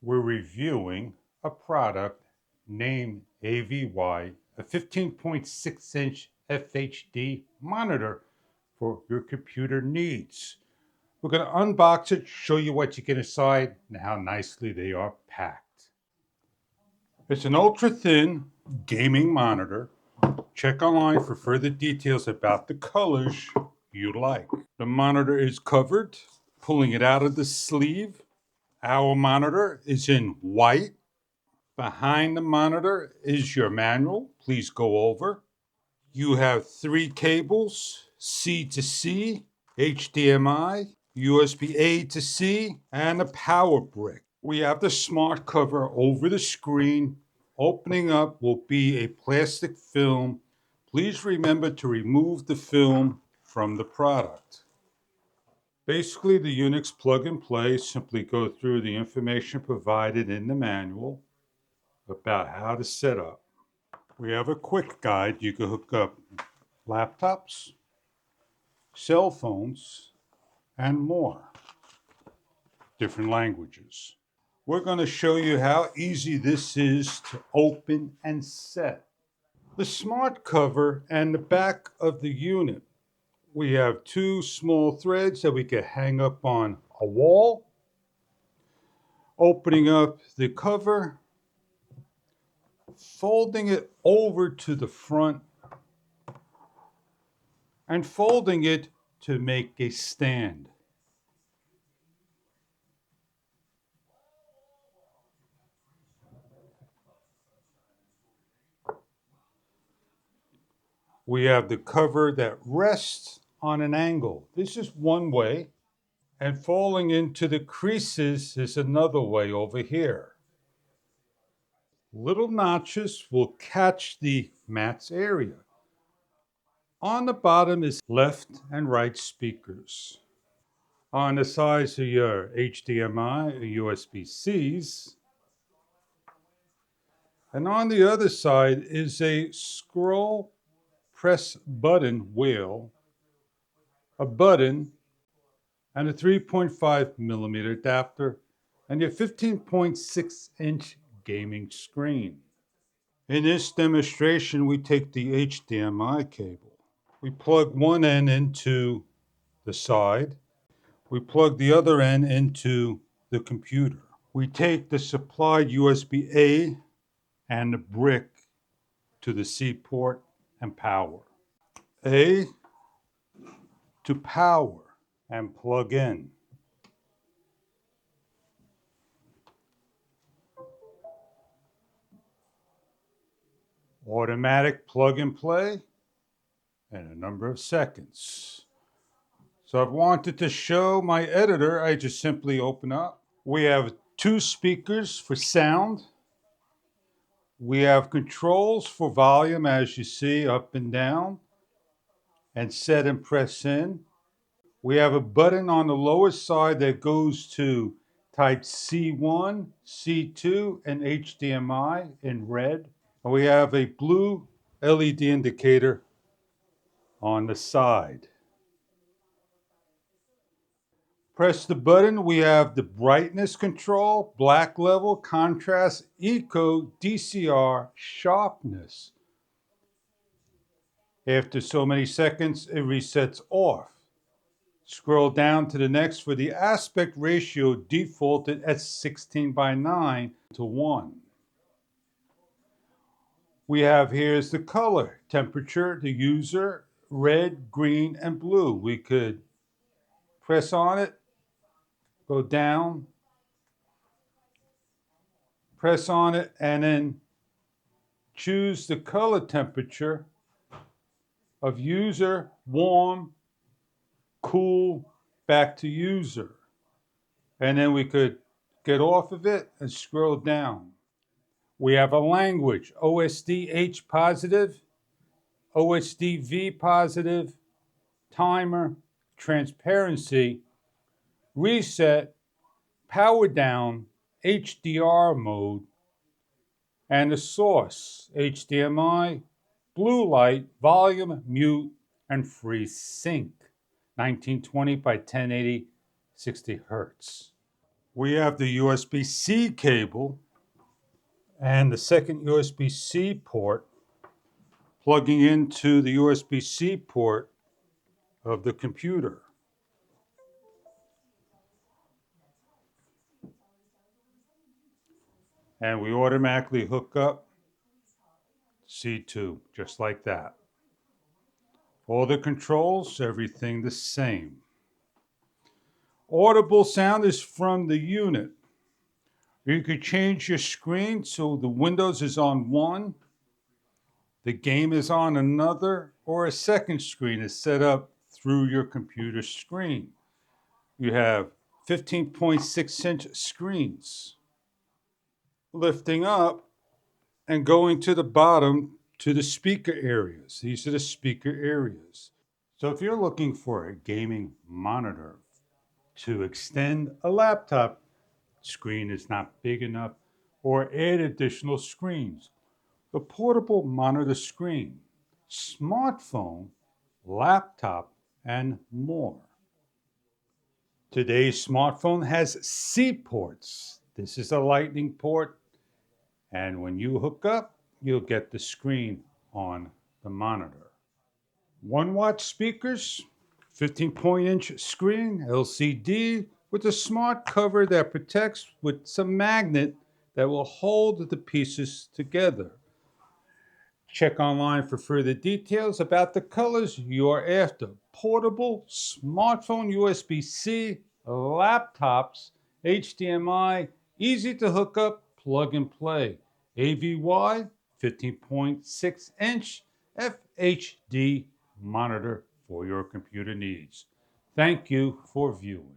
We're reviewing a product named AVY, a 15.6-inch FHD monitor for your computer needs. We're going to unbox it, show you what you get inside, and how nicely they are packed. It's an ultra-thin gaming monitor. Check online for further details about the colors you like. The monitor is covered. Pulling it out of the sleeve, our monitor is in white. Behind the monitor is your manual. Please go over. You have 3 cables, C to C, HDMI, USB-A to C, and a power brick. We have the smart cover over the screen. Opening up will be a plastic film. Please remember to remove the film from the product. Basically, the Unix plug and play. Simply go through the information provided in the manual about how to set up. We have a quick guide. You can hook up laptops, cell phones, and more. Different languages. We're going to show you how easy this is to open and set. The smart cover and the back of the unit. We have 2 small threads that we can hang up on a wall. Opening up the cover, folding it over to the front, and folding it to make a stand. We have the cover that rests on an angle. This is one way, and falling into the creases is another way over here. Little notches will catch the mat's area. On the bottom is left and right speakers. On the sides are your HDMI or USB-Cs. And on the other side is a scroll press button wheel, a button, and a 3.5 millimeter adapter, and your 15.6-inch gaming screen. In this demonstration, we take the HDMI cable. We plug one end into the side. We plug the other end into the computer. We take the supplied USB-A and the brick to the C port and power. A to power and plug in. Automatic plug and play in a number of seconds. So I've wanted to show my editor. I just simply open up. We have 2 speakers for sound. We have controls for volume, as you see, up and down, and set and press in. We have a button on the lower side that goes to type C1, C2, and HDMI in red. And we have a blue LED indicator on the side. Press the button, we have the brightness control, black level, contrast, eco, DCR, sharpness. After so many seconds, it resets off. Scroll down to the next for the aspect ratio defaulted at 16:9 to 1. We have here's the color, temperature, the user, red, green, and blue. We could press on it, go down, press on it, and then choose the color temperature of user, warm, cool, back to user. And then we could get off of it and scroll down. We have a language, OSD-H positive, OSD-V positive, timer, transparency, reset, power down, HDR mode, and the source, HDMI, blue light, volume, mute, and free sync, 1920 by 1080, 60 Hertz. We have the USB-C cable and the second USB-C port plugging into the USB-C port of the computer. And we automatically hook up C2, just like that. All the controls, everything the same. Audible sound is from the unit. You could change your screen so the Windows is on one, the game is on another, or a second screen is set up through your computer screen. You have 15.6-inch screens. Lifting up and going to the bottom to the speaker areas. These are the speaker areas. So if you're looking for a gaming monitor to extend a laptop screen is not big enough, or add additional screens, the portable monitor screen, smartphone, laptop, and more. Today's smartphone has C ports. This is a lightning port, and when you hook up, you'll get the screen on the monitor. 1-watt speakers, 15-inch screen, LCD, with a smart cover that protects with some magnet that will hold the pieces together. Check online for further details about the colors you are after. Portable, smartphone, USB-C, laptops, HDMI, easy to hook up, plug and play. AVY, 15.6-inch FHD monitor for your computer needs. Thank you for viewing.